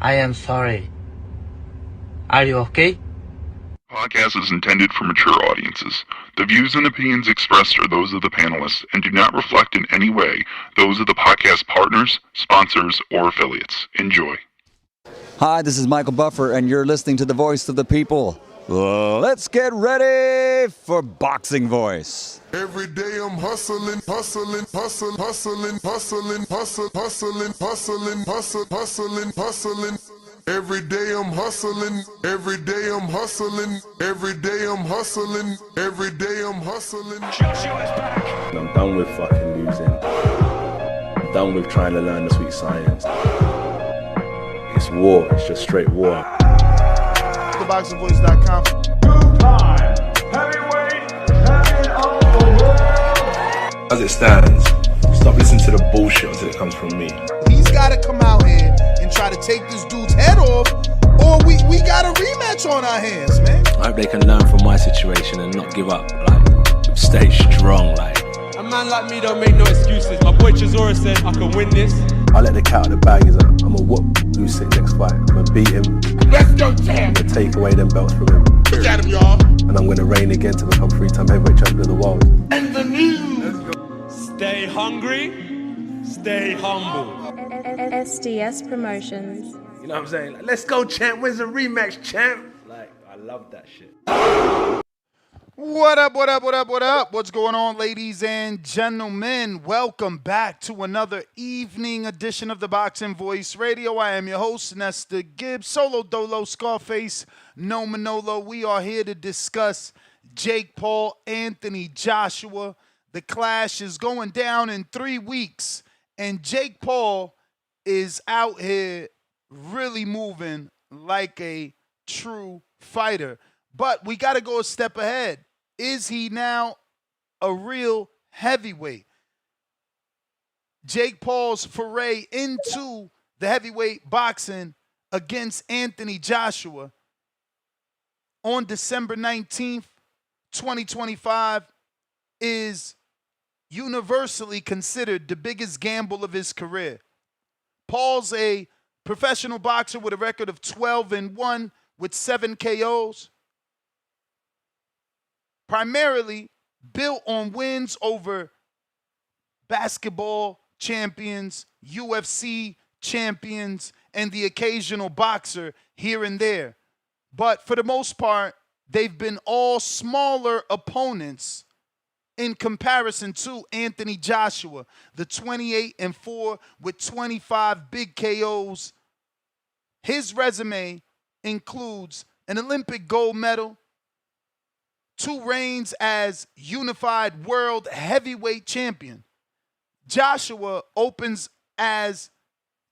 I am sorry. Are you okay? Podcast is intended for mature audiences. The views and opinions expressed are those of the panelists and do not reflect in any way those of the podcast partners, sponsors, or affiliates. Enjoy. Hi, this is Michael Buffer, and you're listening to the voice of the people. Let's get ready for Boxing Voice. Every day I'm hustling, hustling, hustling, hustling, hustling, hustling, hustling, hustling, hustling, hustling, hustling. Every day I'm hustling, every day I'm hustling, every day I'm hustling, every day I'm hustling. I'm done with fucking losing. I'm done with trying to learn the sweet science. It's war, it's just straight war. TheBoxingVoice.com. Two-time heavyweight champion of the world. As it stands, stop listening to the bullshit until it comes from me. He's got to come out here and try to take this dude's head off, or we got a rematch on our hands, man. I hope they can learn from my situation and not give up. Like, stay strong. Like, a man like me don't make no excuses. My boy Chisora said I can win this. I let the cat out of the bag. He's like, I'm gonna whoop Usyk next fight. I'm gonna beat him. Let's go, champ. I'm gonna take away them belts from him. Look at him, y'all. And I'm gonna reign again to become 3-time heavyweight champion of the world. And the news. Stay hungry, stay humble. SDS Promotions. You know what I'm saying? Like, let's go, champ. Where's the rematch, champ? Like, I love that shit. What up, what up, what up, what up? What's going on, ladies and gentlemen? Welcome back to another evening edition of the Boxing Voice Radio. I am your host, Nestor Gibbs, Solo Dolo, Scarface, No Manolo. We are here to discuss Jake Paul, Anthony Joshua. The clash is going down in 3 weeks, and Jake Paul is out here really moving like a true fighter. But we got to go a step ahead. Is he now a real heavyweight? Jake Paul's foray into the heavyweight boxing against Anthony Joshua on December 19th, 2025 is universally considered the biggest gamble of his career. Paul's a professional boxer with a record of 12-1 with 7 KOs. Primarily built on wins over basketball champions, UFC champions, and the occasional boxer here and there. But for the most part, they've been all smaller opponents in comparison to Anthony Joshua, the 28-4 with 25 big KOs. His resume includes an Olympic gold medal, 2 reigns as unified world heavyweight champion. Joshua opens as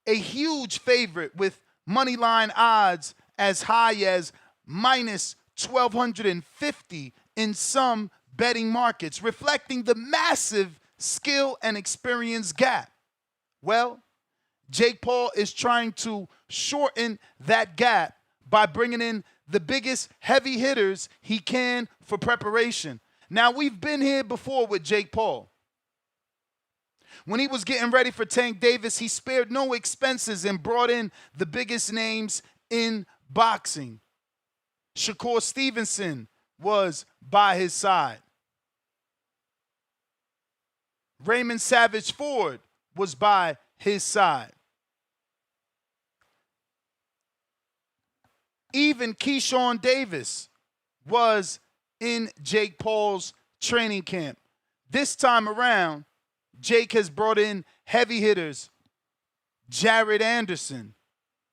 a huge favorite with moneyline odds as high as minus 1,250 in some betting markets, reflecting the massive skill and experience gap. Well, Jake Paul is trying to shorten that gap by bringing in the biggest heavy hitters he can for preparation. Now, we've been here before with Jake Paul. When he was getting ready for Tank Davis, he spared no expenses and brought in the biggest names in boxing. Shakur Stevenson was by his side. Raymond Savage Ford was by his side. Even Keyshawn Davis was in Jake Paul's training camp. This time around, Jake has brought in heavy hitters, Jared Anderson,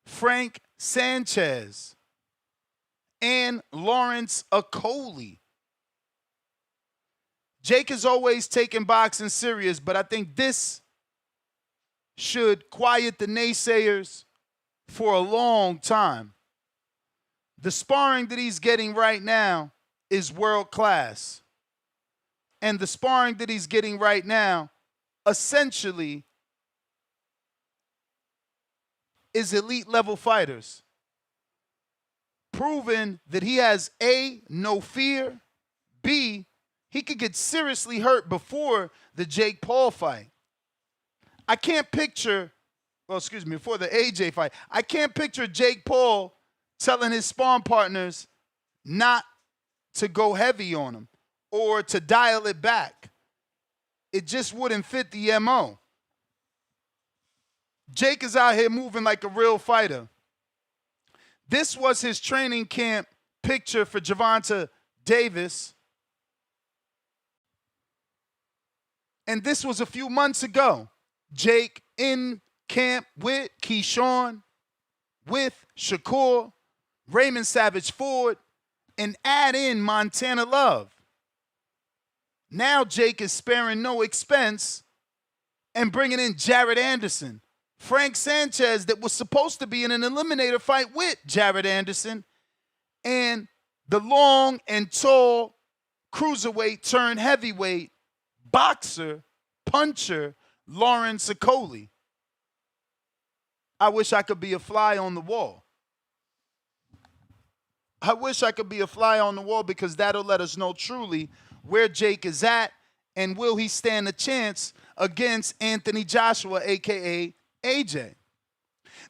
Frank Sanchez, and Lawrence Okolie. Jake has always taken boxing serious, but I think this should quiet the naysayers for a long time. The sparring that he's getting right now is world class. And the sparring that he's getting right now essentially is elite level fighters. Proving that he has A, no fear, B, he could get seriously hurt before the Jake Paul fight. I can't picture well, excuse me, before the AJ fight, I can't picture Jake Paul telling his sparring partners not to go heavy on him or to dial it back. It just wouldn't fit the MO. Jake is out here moving like a real fighter. This was his training camp picture for Gervonta Davis. And this was a few months ago. Jake in camp with Keyshawn, with Shakur, Raymond Savage Ford, and add in Montana Love. Now Jake is sparing no expense and bringing in Jared Anderson, Frank Sanchez that was supposed to be in an eliminator fight with Jared Anderson, and the long and tall cruiserweight turned heavyweight boxer, puncher, Lawrence Okolie. I wish I could be a fly on the wall. I wish I could be a fly on the wall because that'll let us know truly where Jake is at and will he stand a chance against Anthony Joshua, a.k.a. AJ.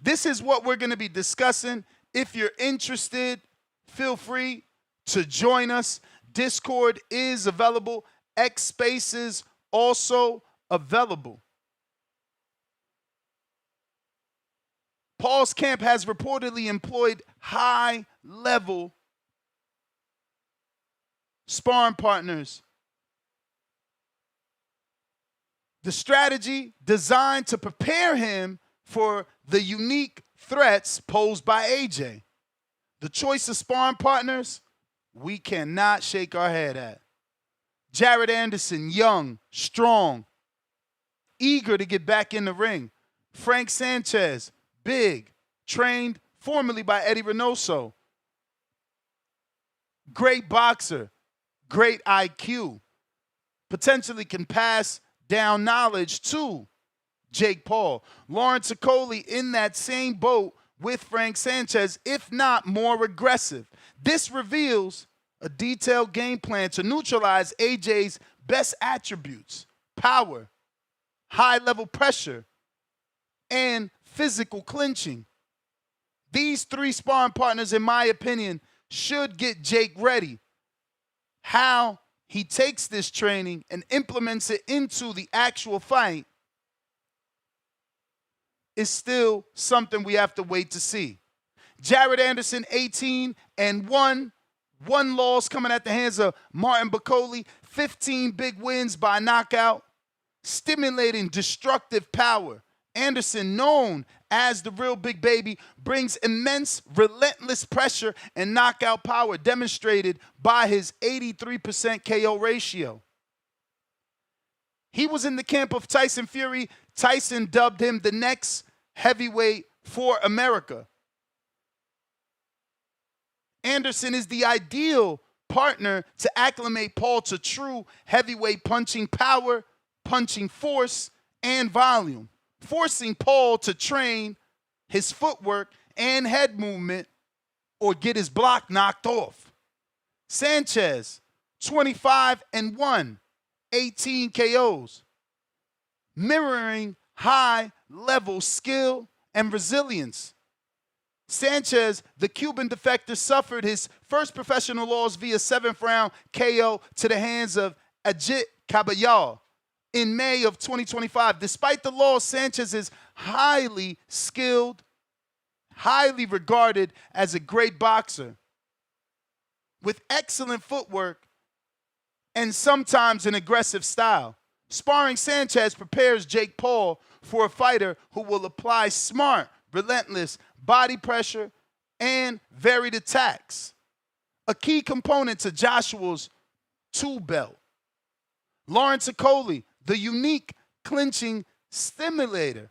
This is what we're going to be discussing. If you're interested, feel free to join us. Discord is available. X Spaces also available. Paul's camp has reportedly employed high-level sparring partners. The strategy designed to prepare him for the unique threats posed by AJ. The choice of sparring partners, we cannot shake our head at. Jared Anderson, young, strong, eager to get back in the ring. Frank Sanchez, big, trained formerly by Eddie Reynoso. Great boxer, great IQ. Potentially can pass down knowledge to Jake Paul. Lawrence Okolie in that same boat with Frank Sanchez, if not more aggressive. This reveals a detailed game plan to neutralize AJ's best attributes: power, high-level pressure, and physical clinching. These three sparring partners, in my opinion, should get Jake ready. How he takes this training and implements it into the actual fight is still something we have to wait to see. Jared Anderson, 18-1. One loss coming at the hands of Martin Bakole. 15 big wins by knockout. Stimulating destructive power. Anderson, known as the real big baby, brings immense, relentless pressure and knockout power demonstrated by his 83% KO ratio. He was in the camp of Tyson Fury. Tyson dubbed him the next heavyweight for America. Anderson is the ideal partner to acclimate Paul to true heavyweight punching power, punching force, and volume, forcing Paul to train his footwork and head movement or get his block knocked off. Sanchez, 25-1, 18 KOs, mirroring high-level skill and resilience. Sanchez, the Cuban defector, suffered his first professional loss via 7th-round KO to the hands of Ajit Caballal in May of 2025. Despite the loss, Sanchez is highly skilled, highly regarded as a great boxer with excellent footwork and sometimes an aggressive style. Sparring Sanchez prepares Jake Paul for a fighter who will apply smart, relentless body pressure and varied attacks, a key component to Joshua's tool belt. Lawrence Okolie, the unique clinching stimulator.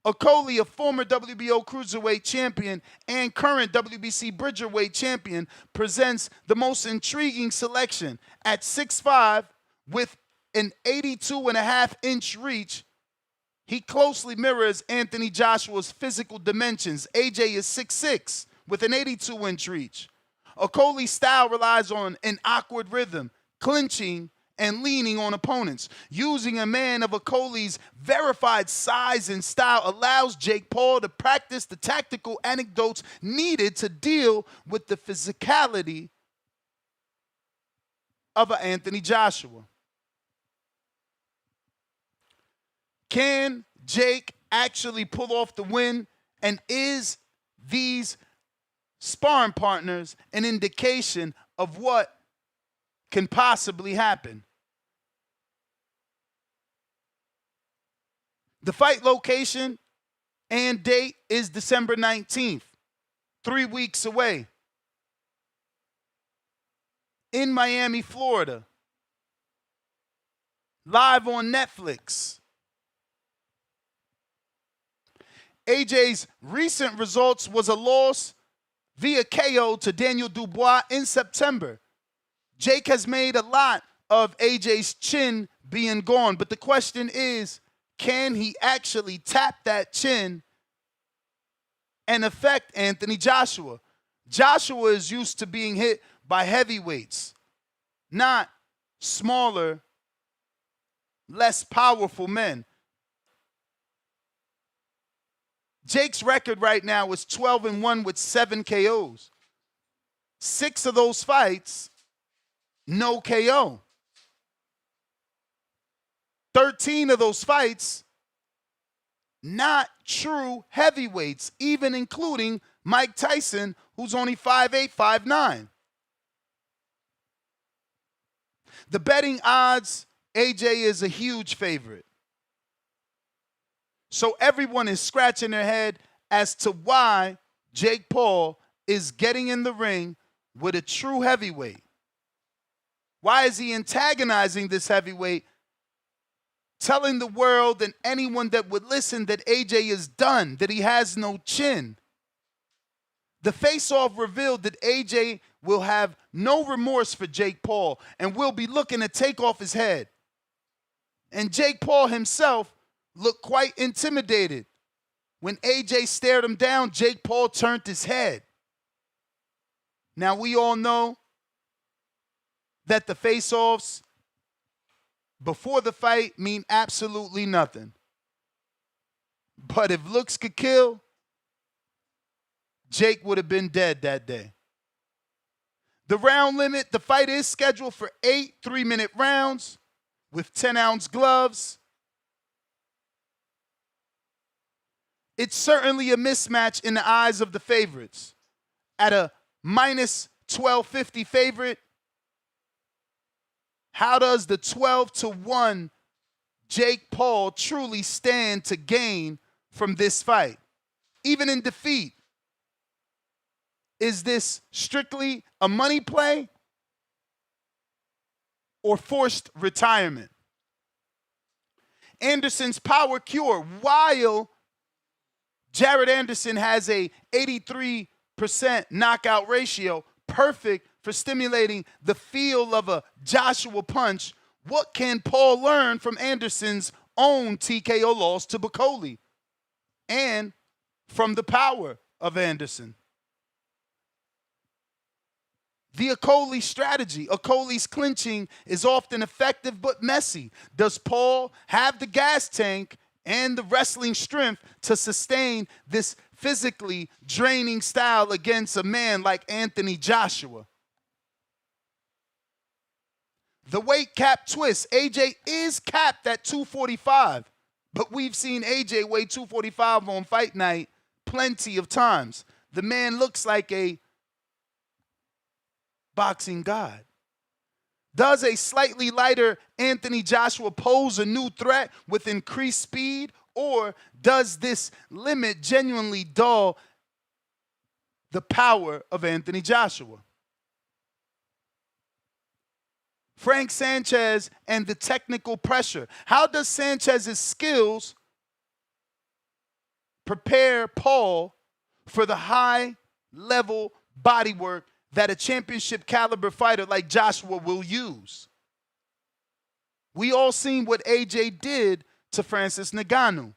Okolie, a former WBO cruiserweight champion and current WBC bridgerweight champion, presents the most intriguing selection at 6'5" with an 82.5-inch reach. He closely mirrors Anthony Joshua's physical dimensions. AJ is 6'6" with an 82-inch reach. Okolie's style relies on an awkward rhythm, clinching, and leaning on opponents. Using a man of Okolie's verified size and style allows Jake Paul to practice the tactical anecdotes needed to deal with the physicality of an Anthony Joshua. Can Jake actually pull off the win? And is these sparring partners an indication of what can possibly happen? The fight location and date is December 19th, 3 weeks away, in Miami, Florida. Live on Netflix. AJ's recent results was a loss via KO to Daniel Dubois in September. Jake has made a lot of AJ's chin being gone, but the question is, can he actually tap that chin and affect Anthony Joshua? Joshua is used to being hit by heavyweights, not smaller, less powerful men. Jake's record right now is 12-1 with 7 KOs. 6 of those fights, no KO. 13 of those fights, not true heavyweights, even including Mike Tyson, who's only 5'8", 5'9". The betting odds, AJ is a huge favorite. So everyone is scratching their head as to why Jake Paul is getting in the ring with a true heavyweight. Why is he antagonizing this heavyweight, telling the world and anyone that would listen that AJ is done, that he has no chin? The face-off revealed that AJ will have no remorse for Jake Paul and will be looking to take off his head. And Jake Paul himself looked quite intimidated. When AJ stared him down, Jake Paul turned his head. Now, we all know that the face-offs before the fight mean absolutely nothing. But if looks could kill, Jake would have been dead that day. The round limit, the fight is scheduled for 8 3-minute rounds with 10-ounce gloves. It's certainly a mismatch in the eyes of the favorites. At a minus 1250 favorite, how does the 12-1 Jake Paul truly stand to gain from this fight? Even in defeat, is this strictly a money play or forced retirement? Anderson's power cure, while Jared Anderson has a 83% knockout ratio, perfect for stimulating the feel of a Joshua punch. What can Paul learn from Anderson's own TKO loss to Okolie and from the power of Anderson? The Okolie strategy, Okolie's clinching, is often effective but messy. Does Paul have the gas tank and the wrestling strength to sustain this physically draining style against a man like Anthony Joshua? The weight cap twist. AJ is capped at 245, but we've seen AJ weigh 245 on fight night plenty of times. The man looks like a boxing god. Does a slightly lighter Anthony Joshua pose a new threat with increased speed, or does this limit genuinely dull the power of Anthony Joshua? Frank Sanchez and the technical pressure. How does Sanchez's skills prepare Paul for the high-level bodywork that a championship caliber fighter like Joshua will use? We all seen what AJ did to Francis Ngannou.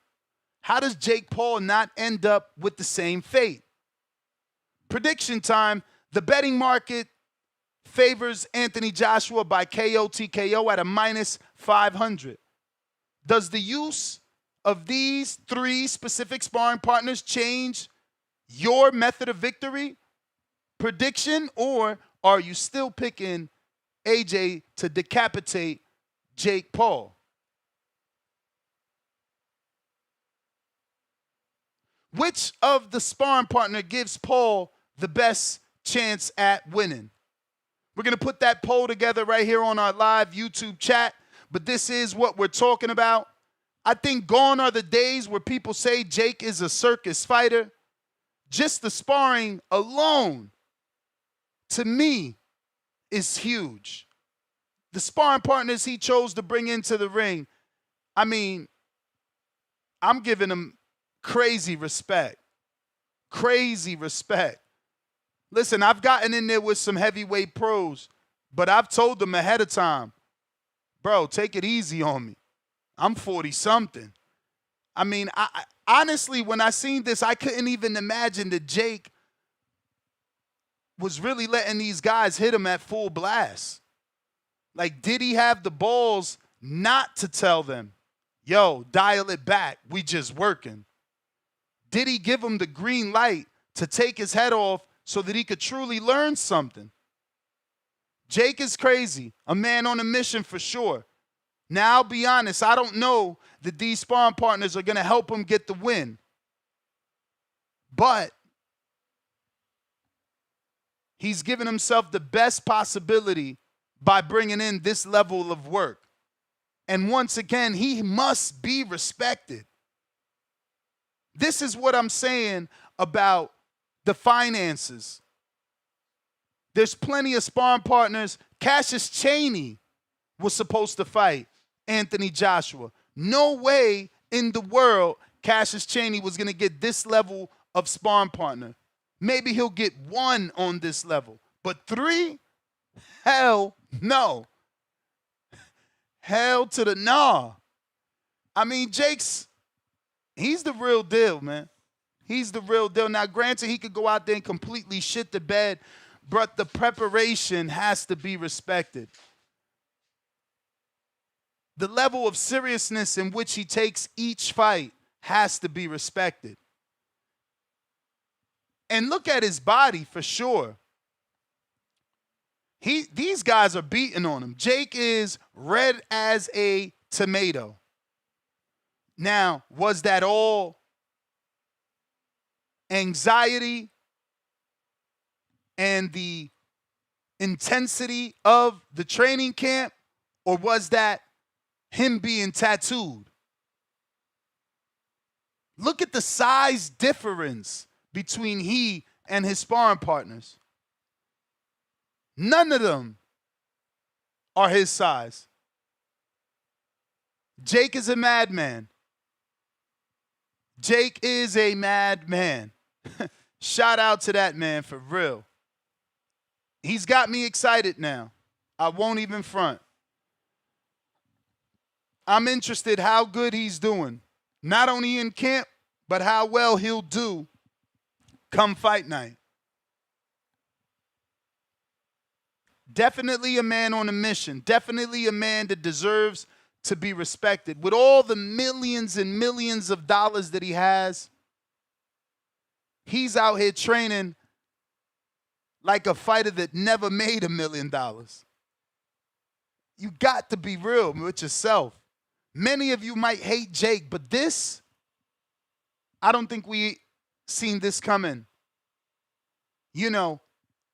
How does Jake Paul not end up with the same fate? Prediction time. The betting market favors Anthony Joshua by KO TKO at a minus 500. Does the use of these 3 specific sparring partners change your method of victory prediction, or are you still picking AJ to decapitate Jake Paul? Which of the sparring partner gives Paul the best chance at winning? We're going to put that poll together right here on our live YouTube chat, but this is what we're talking about. I think gone are the days where people say Jake is a circus fighter. Just the sparring alone, to me, is huge. The sparring partners he chose to bring into the ring, I mean, I'm giving him crazy respect. Crazy respect. Listen, I've gotten in there with some heavyweight pros, but I've told them ahead of time, bro, take it easy on me. I'm 40-something. I mean, I honestly, when I seen this, I couldn't even imagine that Jake was really letting these guys hit him at full blast. Like, did he have the balls not to tell them, yo, dial it back, we just working? Did he give him the green light to take his head off so that he could truly learn something? Jake is crazy, a man on a mission for sure. Now, I'll be honest, I don't know that these sparring partners are going to help him get the win. But he's given himself the best possibility by bringing in this level of work. And once again, he must be respected. This is what I'm saying about the finances. There's plenty of sparring partners. Cassius Chaney was supposed to fight Anthony Joshua. No way in the world Cassius Chaney was going to get this level of sparring partner. Maybe he'll get 1 on this level. But 3? Hell no. Hell to the nah. I mean, he's the real deal, man. He's the real deal. Now, granted, he could go out there and completely shit the bed, but the preparation has to be respected. The level of seriousness in which he takes each fight has to be respected. And look at his body for sure. These guys are beating on him. Jake is red as a tomato. Now, was that all anxiety and the intensity of the training camp, or was that him being tattooed? Look at the size difference between he and his sparring partners. None of them are his size. Jake is a madman. Jake is a madman. Shout out to that man for real. He's got me excited now. I won't even front. I'm interested how good he's doing. Not only in camp, but how well he'll do come fight night. Definitely a man on a mission. Definitely a man that deserves to be respected. With all the millions and millions of dollars that he has, he's out here training like a fighter that never made $1 million. You got to be real with yourself. Many of you might hate Jake, but this, I don't think we seen this coming. You know,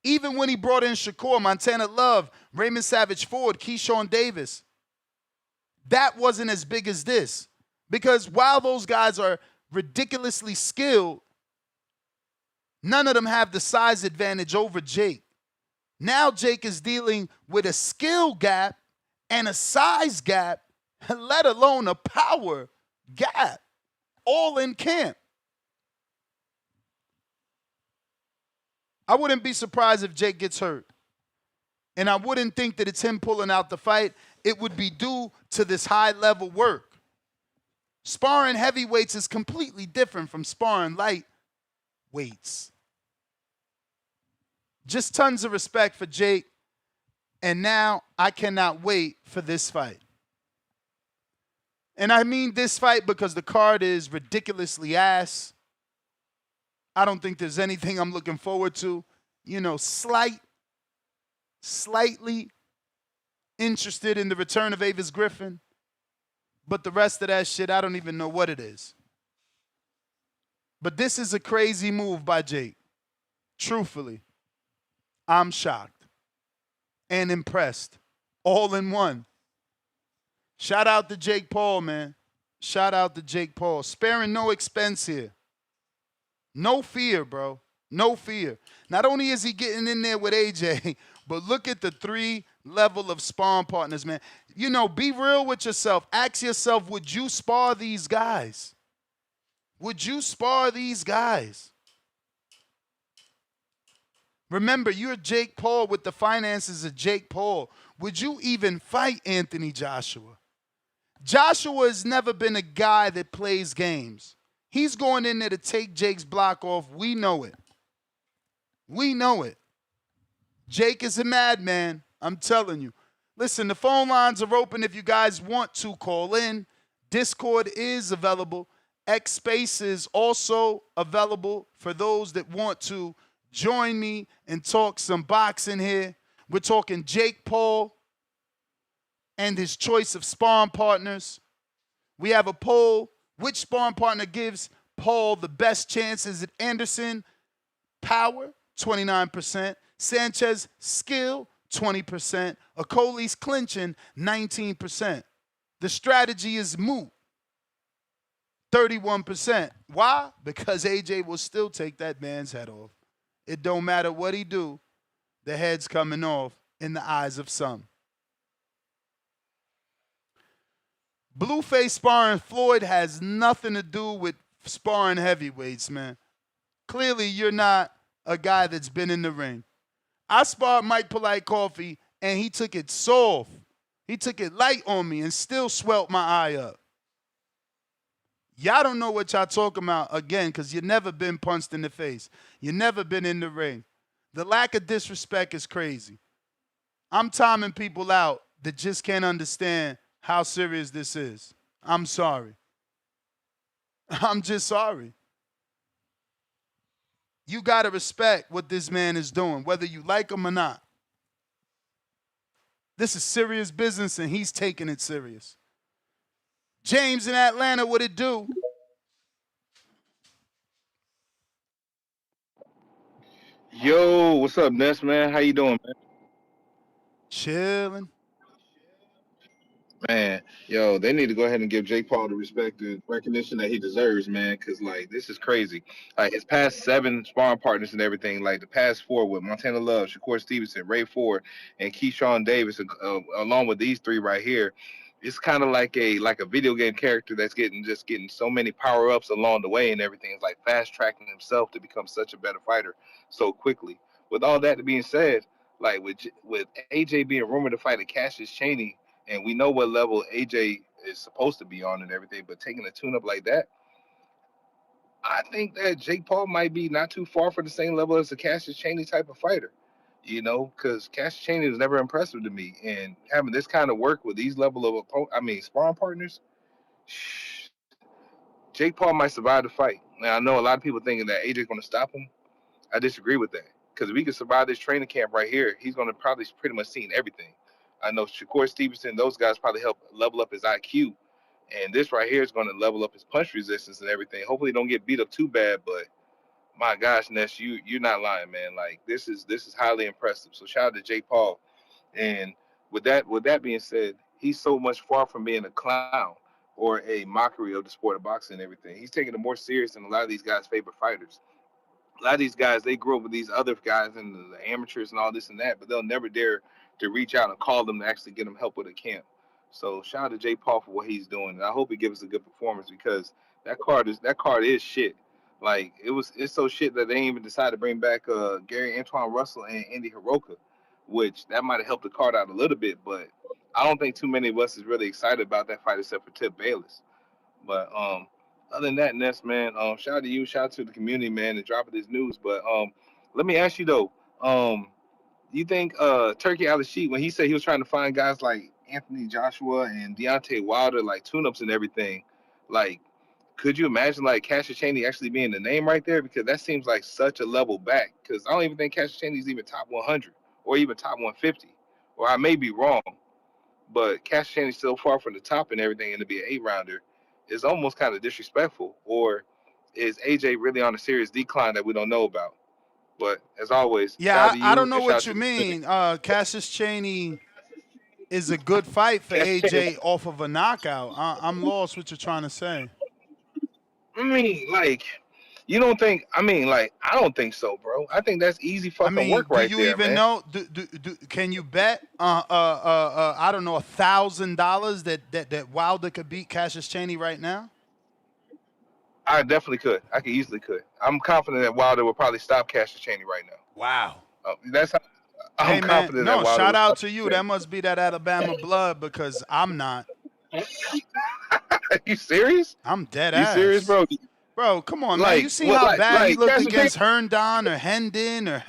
even when he brought in Shakur, Montana Love, Raymond Savage Ford, Keyshawn Davis, that wasn't as big as this. Because while those guys are ridiculously skilled, none of them have the size advantage over Jake. Now Jake is dealing with a skill gap and a size gap, let alone a power gap, all in camp. I wouldn't be surprised if Jake gets hurt. And I wouldn't think that it's him pulling out the fight. It would be due to this high-level work. Sparring heavyweights is completely different from sparring light weights. Just tons of respect for Jake. And now I cannot wait for this fight. And I mean this fight because the card is ridiculously ass. I don't think there's anything I'm looking forward to. You know, slightly interested in the return of Avis Griffin. But the rest of that shit, I don't even know what it is. But this is a crazy move by Jake. Truthfully, I'm shocked and impressed all in one. Shout out to Jake Paul, man. Shout out to Jake Paul. Sparing no expense here. No fear, bro. No fear. Not only is he getting in there with AJ, but look at the 3 level of sparring partners, man. You know, be real with yourself. Ask yourself, would you spar these guys? Would you spar these guys? Remember, you're Jake Paul with the finances of Jake Paul. Would you even fight Anthony Joshua? Joshua has never been a guy that plays games. He's going in there to take Jake's block off. We know it. We know it. Jake is a madman. I'm telling you. Listen, the phone lines are open if you guys want to call in. Discord is available. X Space is also available for those that want to join me and talk some boxing here. We're talking Jake Paul and his choice of sparring partners. We have a poll. Which sparring partner gives Paul the best chances at Anderson? Power, 29%. Sanchez, skill, 20%. Okolie's clinching, 19%. The strategy is moot, 31%. Why? Because AJ will still take that man's head off. It don't matter what he do, the head's coming off in the eyes of some. Blueface sparring Floyd has nothing to do with sparring heavyweights, man. Clearly, you're not a guy that's been in the ring. I sparred Mike Polite Coffee, and he took it soft. He took it light on me and still swelled my eye up. Y'all don't know what y'all talking about, again, because you never been punched in the face. You never been in the ring. The lack of disrespect is crazy. I'm timing people out that just can't understand how serious this is. I'm sorry. I'm just sorry. You got to respect what this man is doing, whether you like him or not. This is serious business, and he's taking it serious. James in Atlanta, what it do? Yo, what's up, Ness, man? How you doing, man? Chilling. Man, yo, they need to go ahead and give Jake Paul the respect and recognition that he deserves, man, because, like, this is crazy. Like, his past 7 sparring partners and everything, like, the past 4 with Montana Love, Shakur Stevenson, Ray Ford, and Keyshawn Davis, along with these 3 right here, it's kind of like a video game character that's getting so many power-ups along the way and everything. It's like fast-tracking himself to become such a better fighter so quickly. With all that being said, like, with AJ being rumored to fight a Cassius Chaney, and we know what level AJ is supposed to be on and everything, but taking a tune-up like that, I think that Jake Paul might be not too far for the same level as a Cassius Chaney type of fighter, because Cassius Chaney was never impressive to me. And having this kind of work with these level of sparring partners, Jake Paul might survive the fight. Now, I know a lot of people thinking that AJ's going to stop him. I disagree with that. Because if we can survive this training camp right here, he's going to probably pretty much seen everything. I know Shakur Stevenson, those guys probably help level up his IQ. And this right here is going to level up his punch resistance and everything. Hopefully he don't get beat up too bad, but my gosh, Ness, you're not lying, man. Like, this is highly impressive. So shout out to Jake Paul. And with that being said, he's so much far from being a clown or a mockery of the sport of boxing and everything. He's taking it more serious than a lot of these guys' favorite fighters. A lot of these guys, they grew up with these other guys and the amateurs and all this and that, but they'll never dare to reach out and call them to actually get them help with a camp. So shout out to Jay Paul for what he's doing. And I hope he gives us a good performance, because that card is shit. Like, it's so shit that they ain't even decided to bring back Gary Antoine Russell and Andy Hiroka, which that might have helped the card out a little bit, but I don't think too many of us is really excited about that fight except for Tip Bayless. But other than that, Ness, man, shout out to you, shout out to the community, man, and dropping this news. But let me ask you though, Turkey Al-Sheet, when he said he was trying to find guys like Anthony Joshua and Deontay Wilder, like tune-ups and everything, like, could you imagine like Cassius Chaney actually being the name right there? Because that seems like such a level back. Because I don't even think Cassius Chaney's even top 100 or even top 150. Or I may be wrong, but Cassius Chaney's still far from the top and everything, and to be an 8-rounder is almost kind of disrespectful. Or is AJ really on a serious decline that we don't know about? But as always, shout Yeah, out to I you don't know and shout out what to you the community. mean. Cassius Chaney is a good fight for Cassius Chaney, AJ off of a knockout. I'm lost what you're trying to say. I mean, like, you don't think? I mean, like, I don't think so, bro. I think that's easy I fucking mean, work do right you there, even man. know? Can you bet? I don't know, $1,000 that Wilder could beat Cassius Chaney right now. I definitely could. I could easily could. I'm confident that Wilder will probably stop Cassius Chaney right now. Wow. That's how I'm Hey man, confident that no, Wilder shout will out stop to you. Chaney. That must be that Alabama blood because I'm not. You serious? I'm dead You serious, ass. bro? Bro, come on, man. You Like see what? how bad he looked Cassius Chaney? against Herndon or Hendon or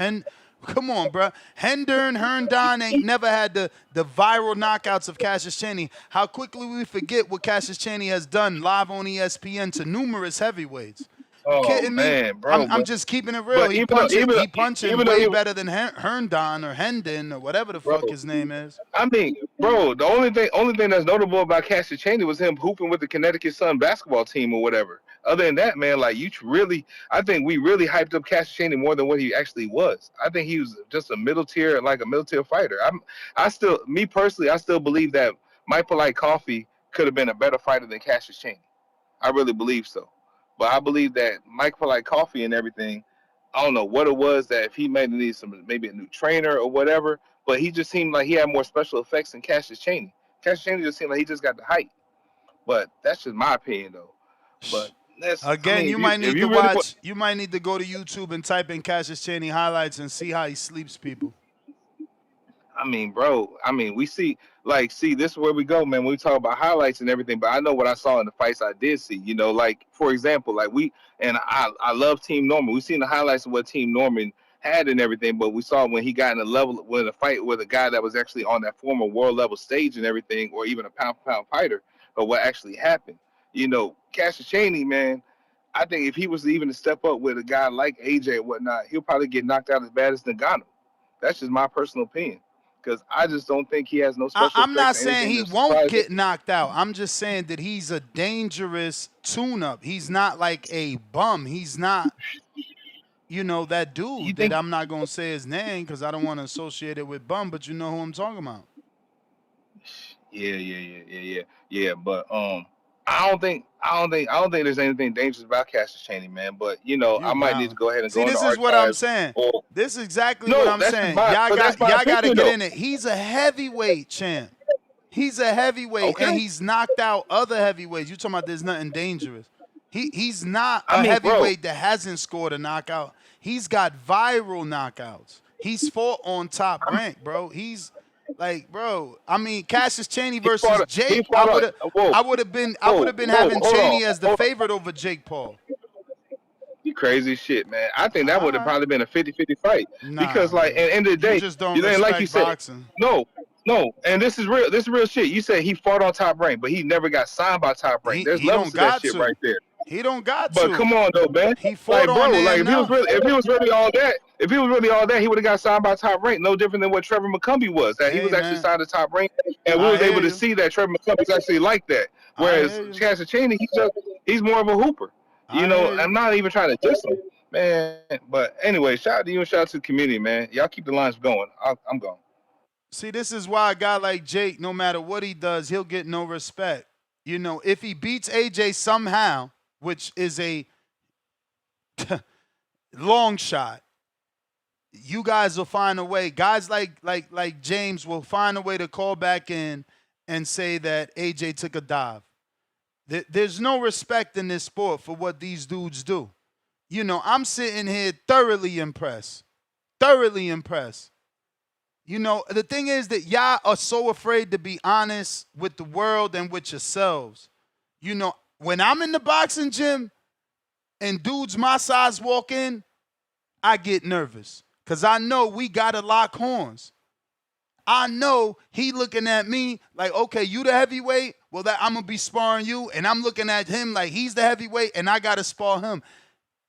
Come on, bro. Herndon ain't never had the viral knockouts of Cassius Chaney. How quickly we forget what Cassius Chaney has done live on ESPN to numerous heavyweights. You Oh kidding me? man, bro. I'm just keeping it real. But He punching way better than Herndon or Hendon or whatever the bro, fuck his name is. I mean, bro, the only thing that's notable about Cassius Chaney was him hooping with the Connecticut Sun basketball team or whatever. Other than that, man, like I think we really hyped up Cassius Chaney more than what he actually was. I think he was just a middle tier fighter. Me personally, I still believe that Mike Polite Coffee could have been a better fighter than Cassius Chaney. I really believe so. But I believe that Mike Polite Coffee and everything, I don't know what it was that if he maybe a new trainer or whatever, but he just seemed like he had more special effects than Cassius Chaney. Cassius Chaney just seemed like he just got the height. But that's just my opinion though. But Again, you might need to watch. You might need to go to YouTube and type in Cassius Chaney highlights and see how he sleeps people. I mean, bro. I mean, this is where we go, man. When we talk about highlights and everything, but I know what I saw in the fights I did see. You know, like for example, I love Team Norman. We seen the highlights of what Team Norman had and everything, but we saw when he got in a fight with a guy that was actually on that former world level stage and everything, or even a pound for pound fighter, or what actually happened. You know, Cassius Chaney, man. I think if he was even to step up with a guy like AJ and whatnot, he'll probably get knocked out as bad as Ngannou. That's just my personal opinion. Because I just don't think he has no special I'm not effects or saying anything he to won't surprise get him. knocked out. I'm just saying that he's a dangerous tune-up. He's not like a bum. He's not, that You dude that think? I'm not going to say his name because I don't want to associate it with bum, but you know who I'm talking about. Yeah. But I don't think there's anything dangerous about Cassius Chaney, man. But You I might need to wild. go ahead and See, go in the this is what I'm archives. saying. Or This is exactly what no, I'm that's just saying. my. But that's my Y'all got to opinion, get though. in it. He's a heavyweight champ. He's a heavyweight, and Okay. he's knocked out other heavyweights. You talking about there's nothing dangerous. He's not I a mean, bro. heavyweight that hasn't scored a knockout. He's got viral knockouts. He's fought on Top Rank, bro. He's like, bro. I mean, Cassius Chaney versus Jake. I would have been having Hold Chaney on. as the favorite over Jake Paul. You crazy shit, man. I think that All would have right. probably been a 50-50 fight. Nah, Because, like, at bro. the end of the You day, just don't like you respect said, boxing. no. And this is real. This is real shit. You said he fought on Top Rank, but he never got signed by Top Rank. There's He levels don't to that got shit right to. there. He don't got But to. come on, though, man. He fought Like, on bro, there like if he was enough. really all that, he would have got signed by Top Rank. No different than what Trevor McCumbee was. That he Hey, was actually man. signed to Top Rank, and we I was hear able to you. see that Trevor McCumbee was actually like that. I Whereas hear you. Cassius Chaney, he's more of a hooper. I hear you. I'm not even trying to diss him, man. But anyway, shout out to you and shout out to the community, man. Y'all keep the lines going. I'm gone. See, this is why a guy like Jake, no matter what he does, he'll get no respect. If he beats AJ somehow, which is a long shot, you guys will find a way. Guys like James will find a way to call back in and say that AJ took a dive. There's no respect in this sport for what these dudes do. I'm sitting here thoroughly impressed. Thoroughly impressed. The thing is that y'all are so afraid to be honest with the world and with yourselves. When I'm in the boxing gym and dudes my size walk in, I get nervous Because I know we got to lock horns. I know he looking at me like, okay, you the heavyweight? Well, that I'm going to be sparring you. And I'm looking at him like he's the heavyweight and I got to spar him.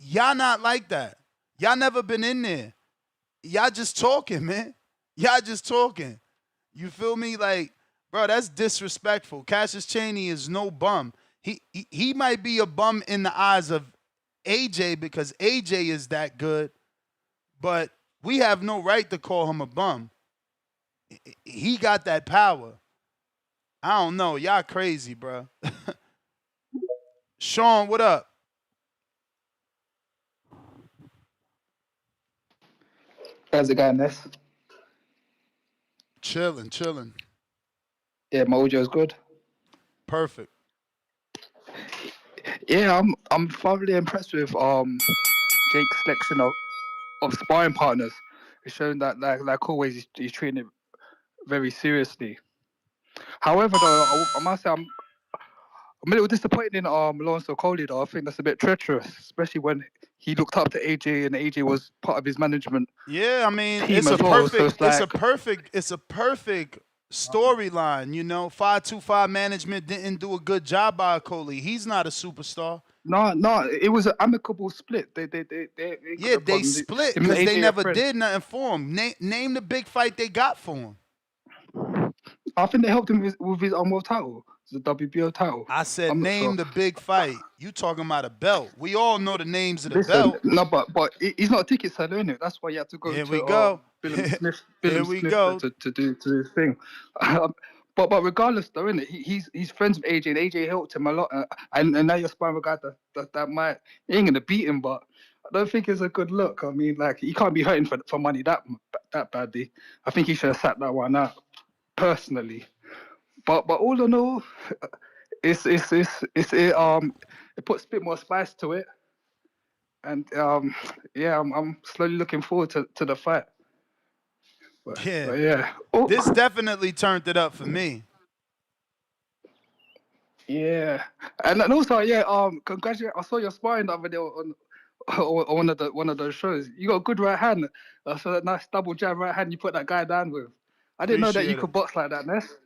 Y'all not like that. Y'all never been in there. Y'all just talking, man. Y'all just talking. You feel me? Like, bro, that's disrespectful. Cassius Chaney is no bum. He might be a bum in the eyes of AJ because AJ is that good, but we have no right to call him a bum. He got that power. I don't know. Y'all crazy, bro. Sean, what up? How's it going, Ness? Chilling. Yeah, Mojo's good. Perfect. Yeah, I'm thoroughly impressed with Jake's selection of sparring partners. It's showing that like always he's treating it very seriously. However, though, I must say I'm a little disappointed in Lawrence Okolie, though. I think that's a bit treacherous, especially when he looked up to AJ and AJ was part of his management. Yeah, I mean, team it's as a well, perfect, so it's a perfect storyline. You know, 525 management didn't do a good job by Okolie. He's not a superstar. No, it was an amicable split. They Yeah, they split Him and because they AJ are never friends. did nothing for him. Name the big fight they got for him. I think they helped him with his world title, the WBO title. I said I'm not name sure. the big fight. You talking about a belt. We all know the names of the Listen, belt. no, but he's not a ticket seller, innit? That's why you had to go Here to we go. Bill Smith, Here we go. to do his thing. But regardless, though, innit? He's friends with AJ, and AJ helped him a lot. And now you're sparring with a guy that might he ain't gonna beat him, but I don't think it's a good look. I mean, like he can't be hurting for money that badly. I think he should have sat that one out personally. But all in all, it puts a bit more spice to it, and yeah, I'm slowly looking forward to the fight. But yeah. This definitely turned it up for me. Yeah, and also congratulations! I saw your sparring the other day on one of those shows. You got a good right hand. I saw that nice double jab right hand you put that guy down with. I didn't know that you could box like that, Ness.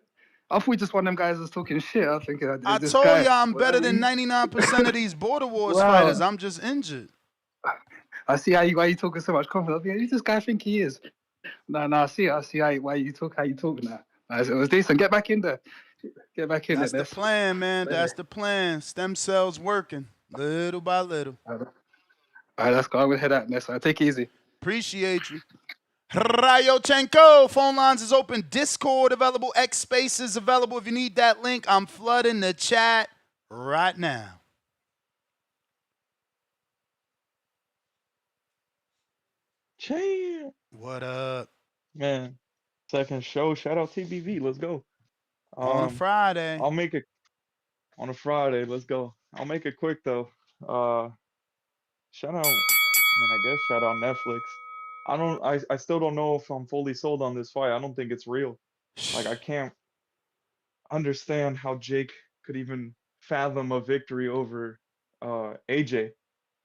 I thought just one of them guys was talking shit. I think I this told guy, y'all I'm better than 99% of these Border Wars fighters. I'm just injured. I see why you talking so much confidence. Who's this guy think he is? No, I see how you talk now. It was decent. Get back in there. Get back in there. That's the plan, man. That's the plan. Stem cells working little by little. All right, let's go. I'm gonna head out, Ness. Take it easy. Appreciate you. Rayochenko, phone lines is open. Discord available. X Spaces available. If you need that link, I'm flooding the chat right now. Champ. What up? Man, second show. Shout out TBV. Let's go. On a Friday. I'll make it on a Friday. Let's go. I'll make it quick though. Shout out. I guess shout out Netflix. I still don't know if I'm fully sold on this fight. I don't think it's real. Like I can't understand how Jake could even fathom a victory over AJ.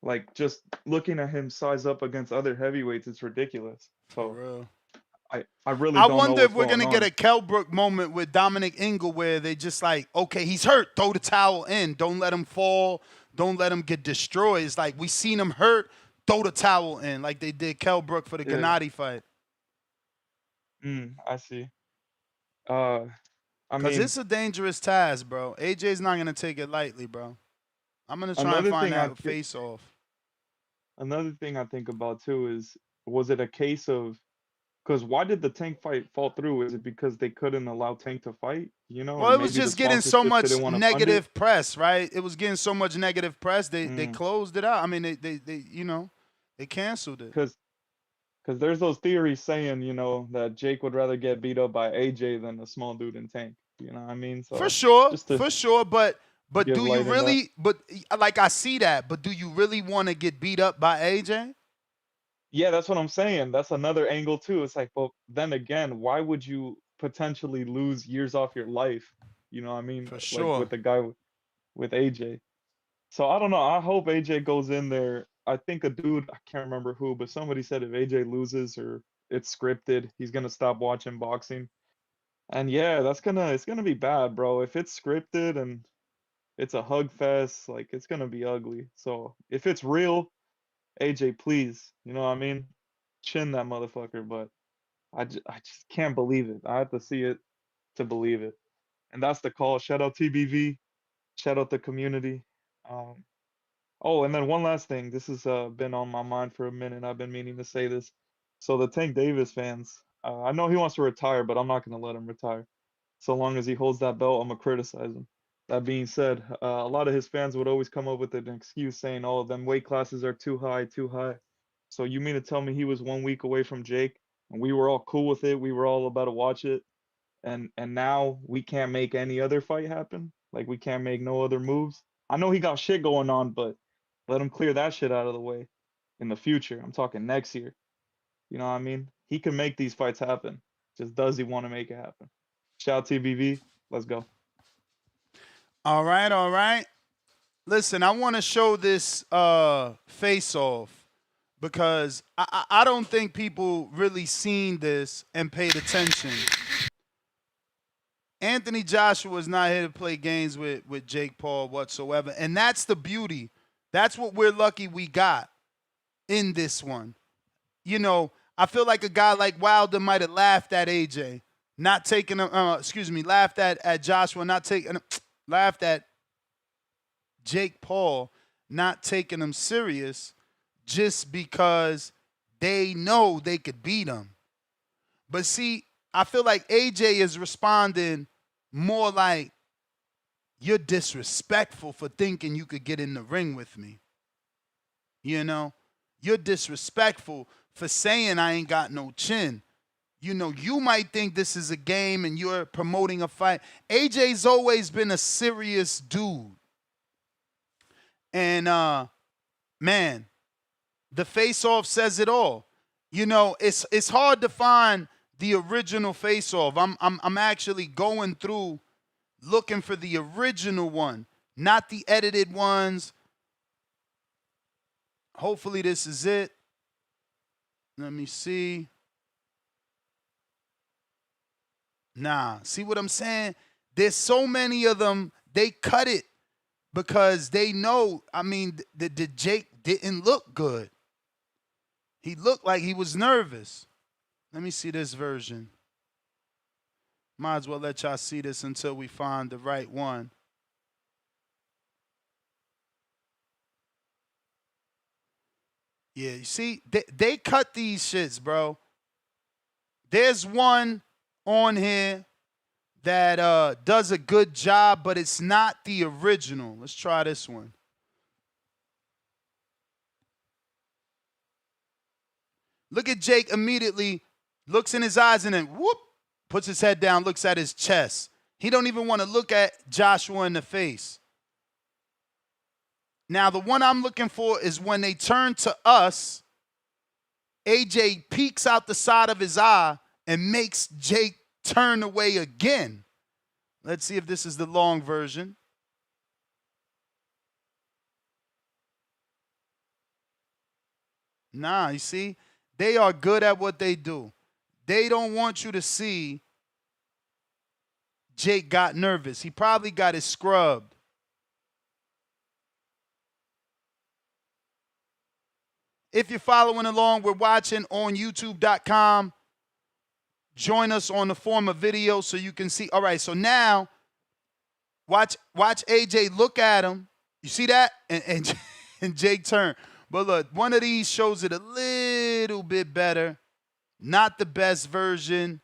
Like just looking at him size up against other heavyweights, it's ridiculous. So for real. I really I don't wonder know if we're gonna get a Kellbrook moment with Dominic Ingle where they just like, okay, he's hurt, throw the towel in, don't let him fall, don't let him get destroyed. It's like we seen him hurt, throw the towel in, like they did Kellbrook for the Gennady fight. I see. I Because mean, it's a dangerous task, bro. AJ's not gonna take it lightly, bro. I'm gonna try and another find thing that face off. Another thing I think about too is, was it a case of, because why did the Tank fight fall through? Is it because they couldn't allow Tank to fight? You know, Well, and it was maybe the just getting so sponsorship much didn't want to fund it? negative press, right? It was getting so much negative press. They closed it out. I mean, they you know, they canceled it. Because there's those theories saying, you know, that Jake would rather get beat up by AJ than a small dude in Tank. You know what I mean? So For sure, just to for sure. But give do you light in that. really? But like I see that. But do you really want to get beat up by AJ? Yeah, that's what I'm saying. That's another angle too. It's like, well, then again, why would you potentially lose years off your life? You know what I mean? For Like sure. with the guy with AJ. So I don't know. I hope AJ goes in there I think a dude, I can't remember who, but somebody said if AJ loses or it's scripted, he's gonna stop watching boxing. And yeah, it's gonna be bad, bro. If it's scripted and it's a hug fest, like it's gonna be ugly. So if it's real, AJ, please, you know what I mean? Chin that motherfucker, but I just can't believe it. I have to see it to believe it. And that's the call. Shout out TBV. Shout out the community. Um, oh, and then one last thing. This has been on my mind for a minute. I've been meaning to say this. So the Tank Davis fans, I know he wants to retire, but I'm not gonna let him retire. So long as he holds that belt, I'm gonna criticize him. That being said, a lot of his fans would always come up with an excuse saying, "Oh, them weight classes are too high, too high." So you mean to tell me he was 1 week away from Jake, and we were all cool with it? We were all about to watch it, and now we can't make any other fight happen? Like we can't make no other moves? I know he got shit going on, but let him clear that shit out of the way in the future. I'm talking next year. You know what I mean? He can make these fights happen. Just does he want to make it happen? Shout out TBV. Let's go. All right, all right. Listen, I want to show this face off because I don't think people really seen this and paid attention. Anthony Joshua is not here to play games with Jake Paul whatsoever. And that's the beauty. That's what we're lucky we got in this one. You know, I feel like a guy like Wilder might have laughed at AJ, not taking him, laughed at Joshua, not taking, laughed at Jake Paul, not taking him serious just because they know they could beat him. But see, I feel like AJ is responding more like, you're disrespectful for thinking you could get in the ring with me. You know, you're disrespectful for saying I ain't got no chin. You know, you might think this is a game and you're promoting a fight. AJ's always been a serious dude. And, man, the face-off says it all. You know, it's hard to find the original face-off. I'm actually going through looking for the original one, not the edited ones. Hopefully this is it. Let me see. Nah, see what I'm saying? There's so many of them, they cut it because they know, I mean, the Jake didn't look good. He looked like he was nervous. Let me see this version. Might as well let y'all see this until we find the right one. Yeah, you see, they cut these shits, bro. There's one on here that does a good job, but it's not the original. Let's try this one. Look at Jake immediately, looks in his eyes and then whoop, puts his head down, looks at his chest. He don't even want to look at Joshua in the face. Now, the one I'm looking for is when they turn to us, AJ peeks out the side of his eye and makes Jake turn away again. Let's see if this is the long version. Nah, you see? They are good at what they do. They don't want you to see Jake got nervous. He probably got his scrubbed. If you're following along, we're watching on youtube.com. Join us on the form of video so you can see. All right, so now watch AJ look at him. You see that? And Jake turn. But look, one of these shows it a little bit better. Not the best version.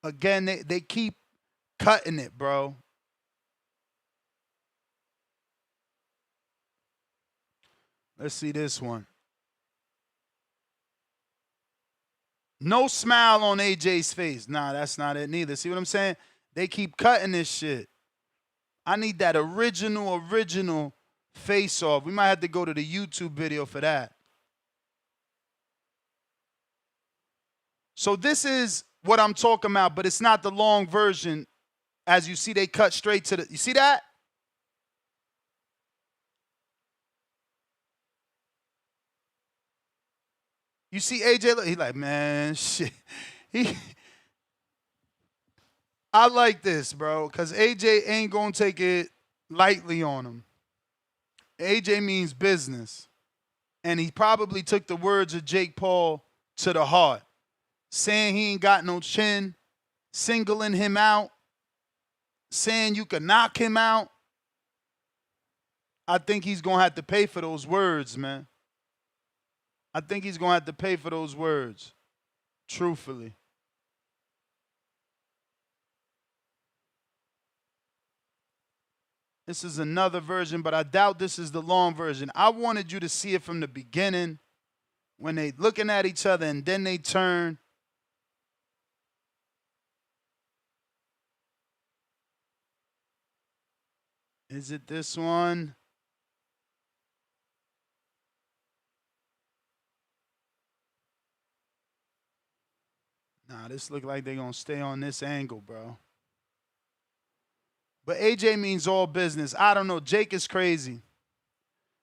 Again, they keep cutting it, bro. Let's see this one. No smile on AJ's face. Nah, that's not it neither. See what I'm saying? They keep cutting this shit. I need that original face-off. We might have to go to the YouTube video for that. So this is what I'm talking about, but it's not the long version. As you see, they cut straight to the, you see that? You see AJ, he like, man, shit. I like this, bro, because AJ ain't going to take it lightly on him. AJ means business. And he probably took the words of Jake Paul to the heart, saying he ain't got no chin, singling him out, saying you can knock him out. I think he's going to have to pay for those words, man. I think he's going to have to pay for those words, truthfully. This is another version, but I doubt this is the long version. I wanted you to see it from the beginning when they looking at each other and then they turn. Is it this one? Nah, this look like they're going to stay on this angle, bro. But AJ means all business. I don't know. Jake is crazy.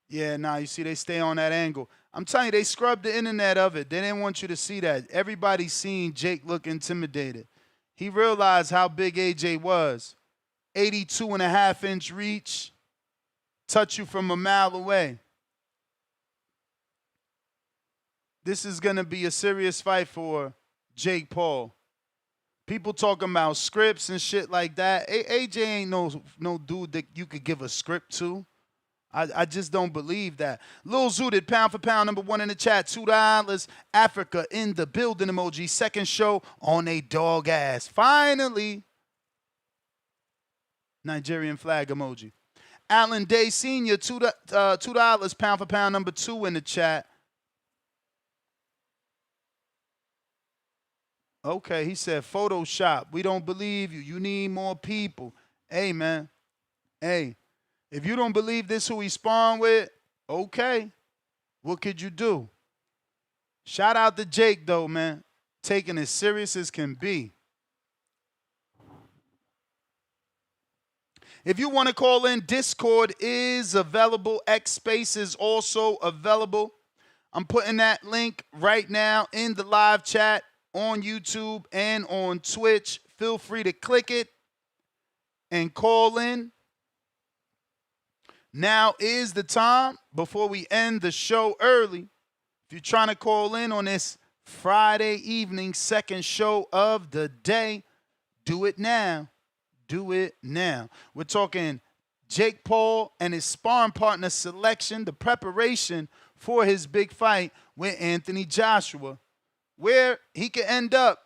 Yeah, nah, you see, they stay on that angle. I'm telling you, they scrubbed the internet of it. They didn't want you to see that. Everybody's seen Jake look intimidated. He realized how big AJ was. 82.5-inch reach. Touch you from a mile away. This is going to be a serious fight for Jake Paul. People talking about scripts and shit like that. AJ ain't no dude that you could give a script to. I just don't believe that. Lil Zooted, pound for pound, #1 in the chat, $2. Africa in the building emoji. Second show on a dog ass. Finally. Nigerian flag emoji. Alan Day Sr., $2, pound for pound, #2 in the chat. Okay, he said Photoshop. We don't believe you. You need more people. Hey, man. Hey, if you don't believe this who he spawned with, okay. What could you do? Shout out to Jake, though, man. Taking it serious as can be. If you want to call in, Discord is available. X Space is also available. I'm putting that link right now in the live chat on YouTube and on Twitch. Feel free to click it and call in. Now is the time before we end the show early. If you're trying to call in on this Friday evening, second show of the day, do it now. Do it now. We're talking Jake Paul and his sparring partner selection, the preparation for his big fight with Anthony Joshua, where he could end up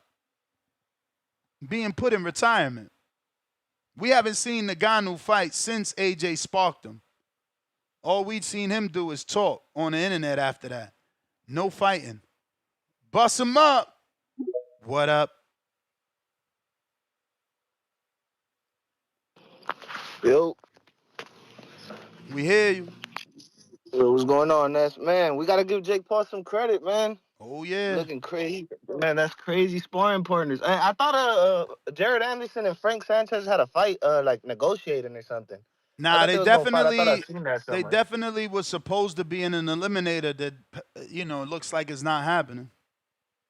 being put in retirement. We haven't seen Ngannou fight since AJ sparked him. All we've seen him do is talk on the internet after that. No fighting. Bust him up. What up? Yo. We hear you. Yo, what's going on, Ness? Man, we got to give Jake Paul some credit, man. Oh, yeah. Looking crazy. Man, that's crazy sparring partners. I thought Jared Anderson and Frank Sanchez had a fight, like negotiating or something. Nah, they was gonna fight. I thought I'd seen that they somewhere. definitely was supposed to be in an eliminator that, you know, looks like it's not happening.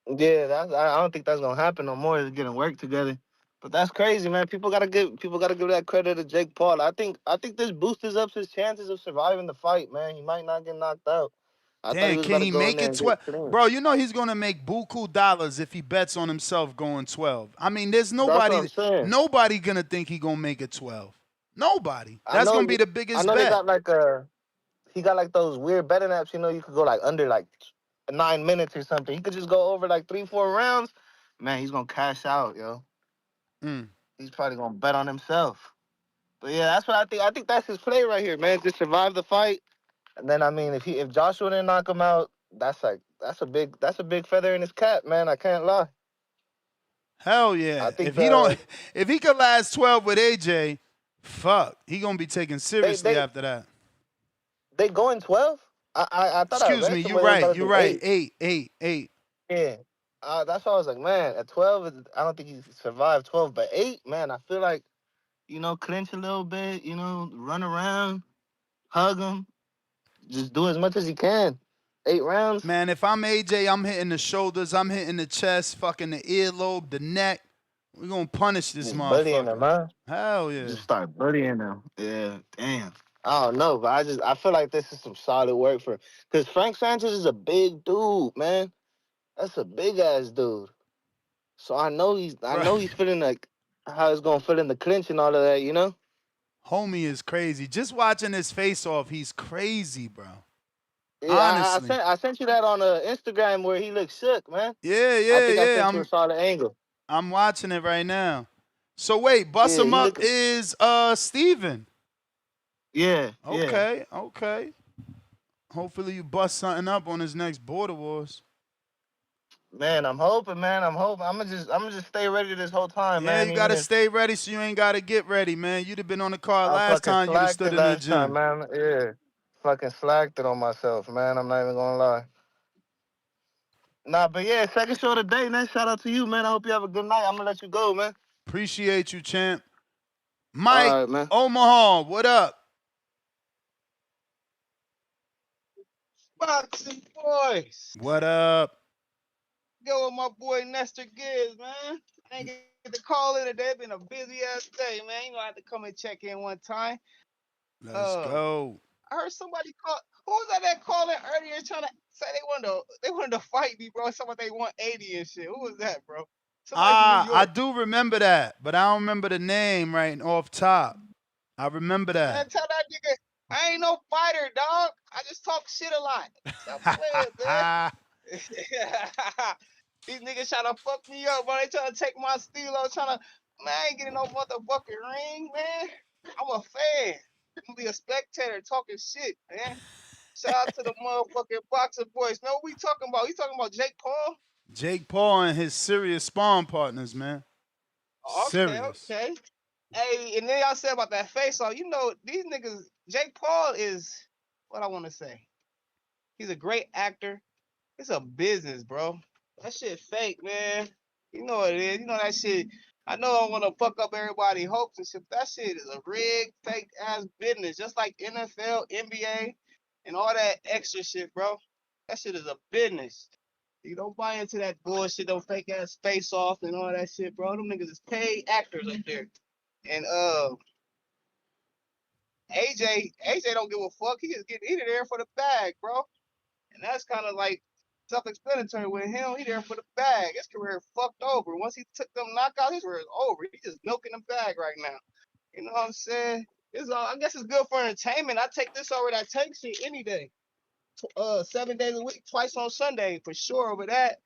Yeah, I don't think that's gonna happen no more. They're getting work together. But that's crazy, man. People gotta give that credit to Jake Paul. I think this boosts up his chances of surviving the fight, man. He might not get knocked out. I thought he was Can about he to go in make there it and 12? get clean. Bro, you know he's going to make buku dollars if he bets on himself going 12. I mean, there's That's what I'm saying. nobody going to think he going to make it 12. Nobody. That's going to be the biggest I know bet. they got like he got like those weird betting apps, you know, you could go like under like 9 minutes or something. He could just go over like 3-4 rounds. Man, he's going to cash out, yo. He's probably going to bet on himself. But yeah, that's what I think. I think that's his play right here, man. Just survive the fight. And then I mean, if Joshua didn't knock him out, that's a big feather in his cap, man. I can't lie. Hell yeah. I think If he could last 12 with AJ, fuck, he going to be taken seriously after that. They going 12? I thought Excuse me, you're right. 8. Yeah. That's why I was like, man, at 12, I don't think he survived 12, but 8, man, I feel like, you know, clinch a little bit, you know, run around, hug him, just do as much as he can. 8 rounds? Man, if I'm AJ, I'm hitting the shoulders, I'm hitting the chest, fucking the earlobe, the neck. We're gonna punish this Just bullying motherfucker. them, huh? Hell yeah. Just start bullying them. Yeah, damn. I don't know, but I feel like this is some solid work for, because Frank Sanchez is a big dude, man. That's a big ass dude. So I know he's feeling like how it's gonna feel in the clinch and all of that, you know? Homie is crazy. Just watching his face off, he's crazy, bro. Yeah, Honestly. I sent you that on Instagram where he looks shook, man. I think I Yeah. sent you a solid angle. I'm watching it right now. So wait, bust Yeah, him he up looking. is Steven. Yeah. Okay. Hopefully you bust something up on his next Border Wars. Man, I'm hoping, man. I'm hoping. I'm gonna just stay ready this whole time, Yeah, man. you Even gotta if stay ready so you ain't gotta get ready, man. You'd have been on the card I last fucking time you'd have slacked stood it in the last time, gym. man. Yeah. Fucking slacked it on myself, man. I'm not even gonna lie. Nah, but yeah, second show of the day, man. Shout out to you, man. I hope you have a good night. I'm gonna let you go, man. Appreciate you, champ. Mike, All right, man. Omaha, what up? Boxing boys. What up? Go with my boy Nestor Gibbs, man. I ain't get to call in today. Been a busy ass day, man. You know I had to come and check in one time. Let's go. I heard somebody call. Who was that calling earlier trying to say they wanted to fight me, bro? Somebody they want 80 and shit. Who was that, bro? Somebody from New York. I do remember that, but I don't remember the name right off top. I remember that. Man, tell that nigga I ain't no fighter, dog. I just talk shit a lot. Stop playing, man. These niggas trying to fuck me up, bro. They trying to take my stilo, man, I ain't getting no motherfucking ring, man. I'm a fan. I'm gonna be a spectator talking shit, man. Shout out to the motherfucking boxer boys. Man, what we talking about? You talking about Jake Paul? Jake Paul and his serious spawn partners, man. Serious. Okay. Hey, and then y'all said about that face off. You know, these niggas, Jake Paul is what I want to say. He's a great actor. It's a business, bro. That shit fake, man. You know what it is. You know that shit. I know I want to fuck up everybody's hopes and shit. But that shit is a rigged, fake ass business, just like NFL, NBA, and all that extra shit, bro. That shit is a business. You don't buy into that bullshit, those fake ass face off and all that shit, bro. Them niggas is paid actors up there. And AJ don't give a fuck. He just getting there for the bag, bro. And that's kind of like self-explanatory with him. He there for the bag. His career fucked over. Once he took them knockouts, his career is over. He's just milking the bag right now. You know what I'm saying? I guess it's good for entertainment. I take this over that tank shit any day. 7 days a week, twice on Sunday for sure. Over that,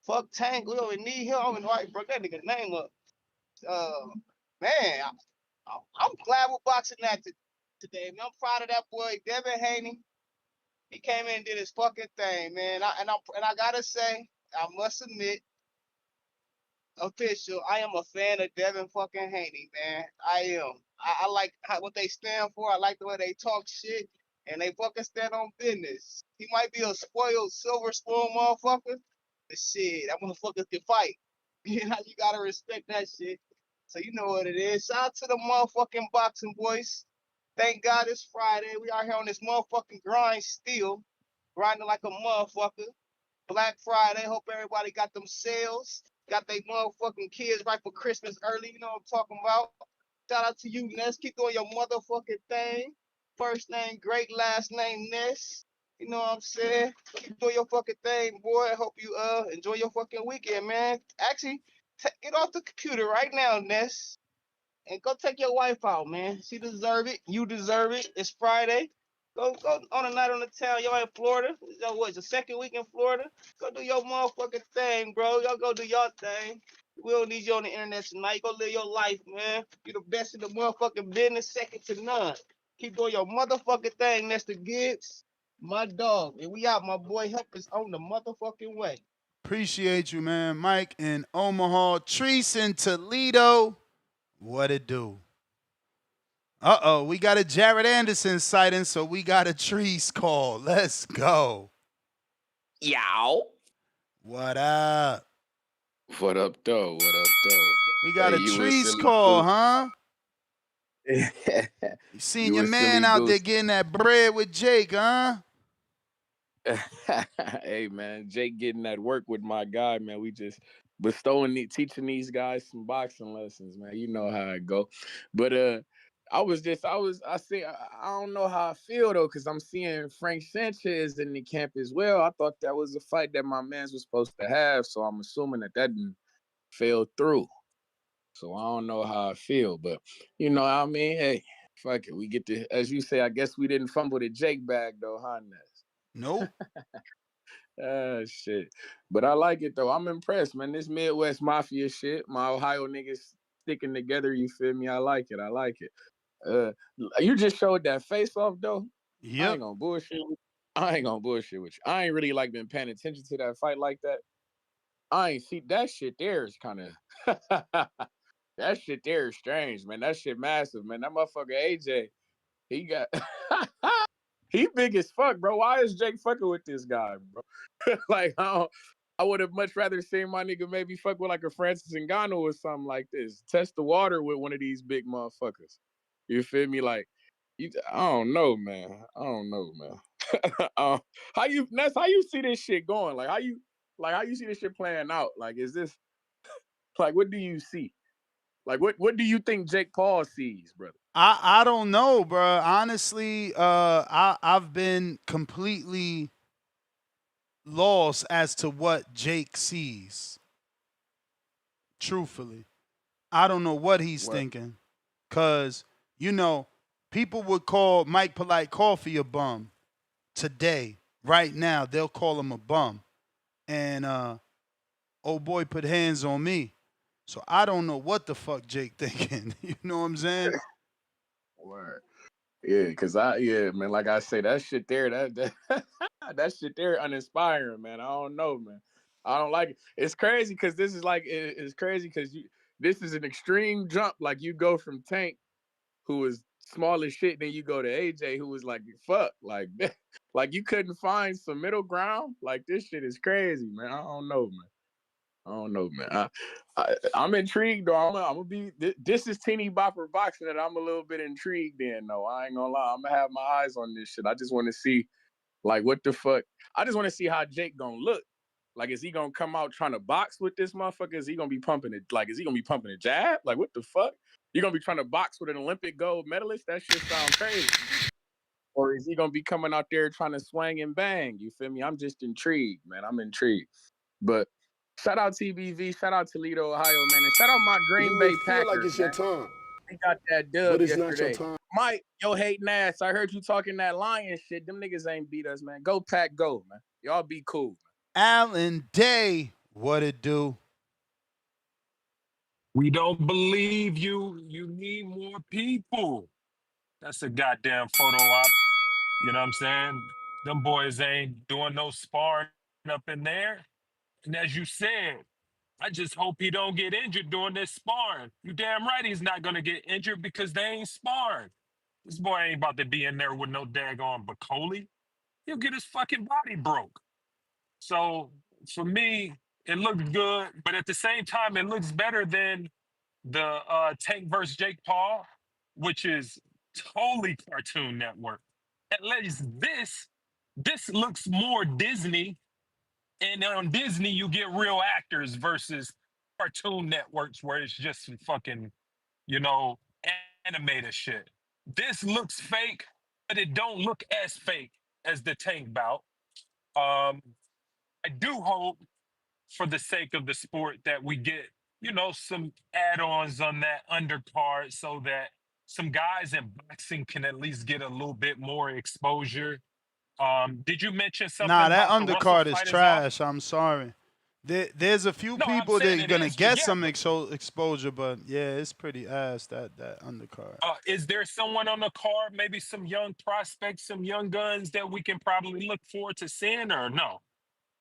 fuck Tank. We don't even need him. I don't even know why he broke that nigga name up. Man, I'm glad we're boxing that today. Man, I'm proud of that boy Devin Haney. He came in and did his fucking thing, man. I gotta say, I must admit, official, I am a fan of Devin fucking Haney, man. I am. I like what they stand for. I like the way they talk shit, and they fucking stand on business. He might be a spoiled silver spoon motherfucker, but shit, that motherfucker can fight. You know, you gotta respect that shit. So you know what it is. Shout out to the motherfucking boxing boys. Thank God it's Friday. We out here on this motherfucking grind still. Grinding like a motherfucker. Black Friday. Hope everybody got them sales. Got they motherfucking kids right for Christmas early. You know what I'm talking about. Shout out to you, Ness. Keep doing your motherfucking thing. First name great, last name Ness. You know what I'm saying? Keep doing your fucking thing, boy. I hope you enjoy your fucking weekend, man. Actually, get off the computer right now, Ness. And go take your wife out, man. She deserve it. You deserve it. It's Friday. Go on a night on the town. Y'all in Florida. It's the second week in Florida. Go do your motherfucking thing, bro. Y'all go do your thing. We don't need you on the internet tonight. Go live your life, man. You the best in the motherfucking business, second to none. Keep doing your motherfucking thing, Mr. Gibbs. My dog. And we out, my boy. Help is on the motherfucking way. Appreciate you, man. Mike in Omaha. Treese in Toledo. What it do? Uh-oh, we got a Jared Anderson sighting, so we got a Treese call. Let's go. Yow. What up? What up, though? What up, though? We got Hey, a you Treese silly call, goose. huh? You seen You your a man silly out there goose. getting that bread with Jake, huh? Hey man, Jake getting that work with my guy, man. We just teaching these guys some boxing lessons, man. You know how it go. But I don't know how I feel though, because I'm seeing Frank Sanchez in the camp as well. I thought that was a fight that my man's was supposed to have, so I'm assuming that didn't fell through. So I don't know how I feel, but you know, I mean, hey, fuck it. We get to, as you say, I guess we didn't fumble the Jake bag though, huh, Ness? Nope. Shit. But I like it though. I'm impressed, man. This Midwest Mafia shit, my Ohio niggas sticking together, you feel me? I like it. I like it. You just showed that face off though. Yep. I ain't gonna bullshit with you. I ain't really like been paying attention to that fight like that. I ain't see that shit there is kind of that shit there is strange, man. That shit massive, man. That motherfucker AJ, he got he big as fuck, bro. Why is Jake fucking with this guy, bro? Like, I would have much rather seen my nigga maybe fuck with like a Francis Ngannou or something like this. Test the water with one of these big motherfuckers. You feel me? Like, I don't know, man. How you see this shit going? Like, how you see this shit playing out? Like, is this like what do you see? Like, what do you think Jake Paul sees, brother? I don't know, bro. Honestly, I've been completely lost as to what Jake sees. Truthfully, I don't know what he's thinking, cause you know people would call Mike Polite Coffee a bum today. Right now, they'll call him a bum, and old boy put hands on me. So I don't know what the fuck Jake thinking. You know what I'm saying? Word. Yeah, man, like I say, that shit there, that that shit there uninspiring, man. I don't know, man. I don't like it. It's crazy because this is like it's crazy because this is an extreme jump. Like you go from Tank, who is small as shit, then you go to AJ, who was like fuck, like like you couldn't find some middle ground. Like this shit is crazy, man. I don't know, man. I'm intrigued though. I'm gonna be. This is teeny bopper boxing that I'm a little bit intrigued in though. I ain't gonna lie. I'm gonna have my eyes on this shit. I just want to see, like, what the fuck. I just want to see how Jake gonna look. Like, is he gonna come out trying to box with this motherfucker? Is he gonna be pumping it? Like, is he gonna be pumping a jab? Like, what the fuck? You gonna be trying to box with an Olympic gold medalist? That shit sound crazy. Or is he gonna be coming out there trying to swing and bang? You feel me? I'm just intrigued, man. I'm intrigued. But shout out TBV, shout out Toledo, Ohio, man, and shout out my Green Bay Packers, man. They got that dub yesterday. Mike, yo hating ass. I heard you talking that Lion shit. Them niggas ain't beat us, man. Go Pack, go, man. Y'all be cool, man. Allen Day, what it do? We don't believe you. You need more people. That's a goddamn photo op. You know what I'm saying? Them boys ain't doing no sparring up in there. And as you said, I just hope he don't get injured doing this sparring. You damn right he's not gonna get injured because they ain't sparring. This boy ain't about to be in there with no daggone Okolie. He'll get his fucking body broke. So for me, it looks good, but at the same time, it looks better than the Tank versus Jake Paul, which is totally Cartoon Network. At least this looks more Disney, and on Disney you get real actors versus Cartoon Networks where it's just some fucking, you know, animated shit. This looks fake, but it don't look as fake as the Tank bout. I do hope, for the sake of the sport, that we get, you know, some add-ons on that undercard so that some guys in boxing can at least get a little bit more exposure. Did you mention Nah, something that about the Russell undercard is fight is off? trash. I'm sorry. There's a few No, I'm people that saying are it gonna is, but get yeah, some but exposure, but yeah, it's pretty ass that undercard. is there someone on the card, maybe some young prospects, some young guns that we can probably look forward to seeing, or no?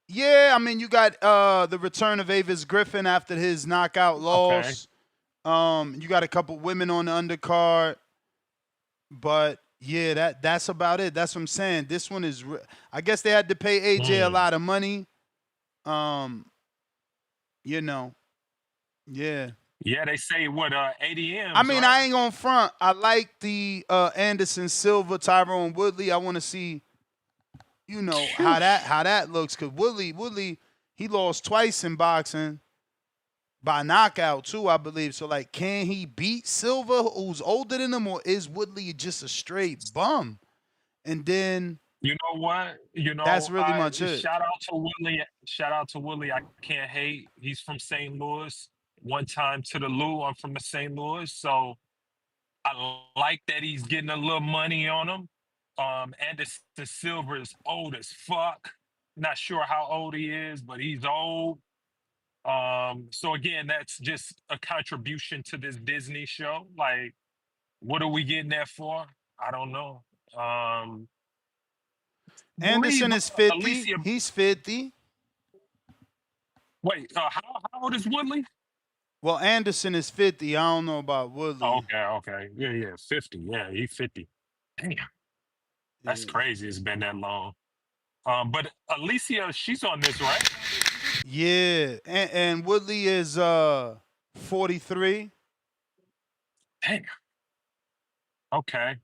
Yeah, I mean you got the return of Avis Griffin after his knockout Okay. loss. You got a couple women on the undercard, but yeah, that's about it. That's what I'm saying. This one is, I guess they had to pay AJ a lot of money. You know, yeah. Yeah, they say what I ADMs, mean, right? I ain't gonna front. I like the Anderson Silva, Tyrone Woodley. I want to see, you know, how that looks. Because Woodley, he lost twice in boxing by knockout too, I believe. So like, can he beat Silva, who's older than him, or is Woodley just a straight bum? And then You know what? that's really I much it. shout out to Willie. Shout out to Willie. I can't hate. He's from St. Louis. One time to the Lou. I'm from the St. Louis, so I like that he's getting a little money on him. Anderson Silva is old as fuck. Not sure how old he is, but he's old. So again, that's just a contribution to this Disney show. Like, what are we getting that for? I don't know. Believe Anderson is 50. Alicia. He's 50. Wait, how old is Woodley? Well, Anderson is 50. I don't know about Oh, Woodley. okay. Yeah, 50. Yeah, he's 50. Damn, that's crazy. It's been that long. But Alicia, she's on this, right? Yeah, and Woodley is 43. Damn. Okay.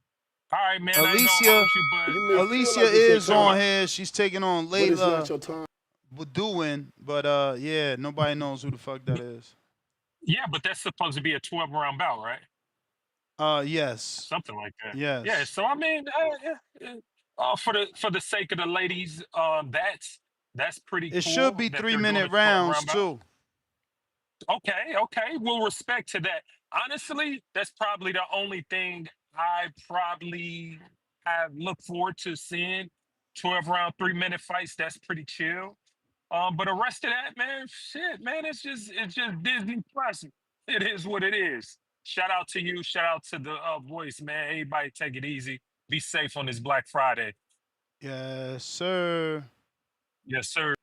All right, man. I ain't gonna hold you, but Alicia is on here. She's taking on Layla Budouin, but yeah, nobody knows who the fuck that is. Yeah, but that's supposed to be a 12-round bout, right? Yes. Something like that. Yes. Yeah. So I mean, for the sake of the ladies, that's pretty cool. It should be that 3-minute rounds too. Okay. We'll respect to that. Honestly, that's probably the only thing I probably have looked forward to seeing. 12-round, 3-minute fights. That's pretty chill. But the rest of that, man, shit, man, it's just Disney Plus. It is what it is. Shout out to you. Shout out to the voice, man. Everybody take it easy. Be safe on this Black Friday. Yes, sir. Yes, sir.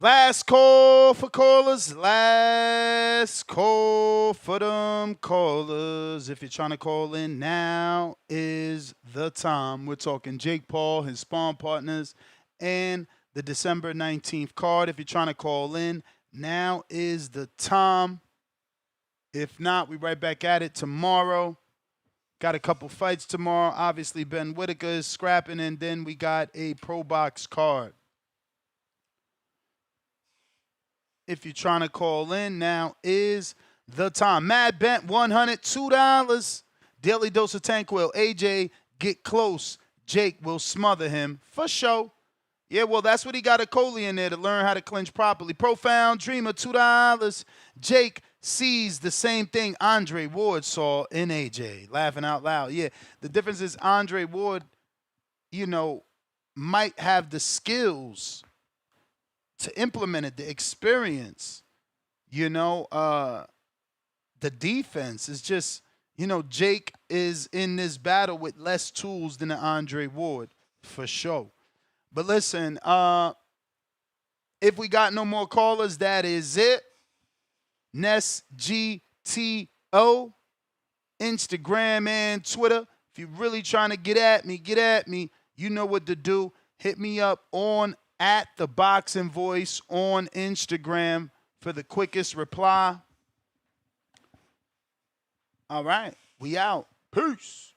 Last call for callers. Last call for them callers. If you're trying to call in, now is the time. We're talking Jake Paul, his spawn partners, and the December 19th card. If you're trying to call in, now is the time. If not, we right back at it tomorrow. Got a couple fights tomorrow. Obviously, Ben Whitaker is scrapping, and then we got a Pro Box card. If you're trying to call in, now is the time. Mad Bent, $102. Daily Dose of Tanquil. AJ, get close. Jake will smother him for sure. Yeah, well, that's what he got Okolie in there to learn how to clinch properly. Profound Dreamer, $2. Jake sees the same thing Andre Ward saw in AJ. Laughing out loud. Yeah, the difference is Andre Ward, might have the skills to implement it, the experience, the defense is just, Jake is in this battle with less tools than the Andre Ward, for sure. But listen, if we got no more callers, that is it. Ness GTO, Instagram and Twitter. If you're really trying to get at me, you know what to do. Hit me up on at the Boxing Voice on Instagram for the quickest reply. All right, we out. Peace.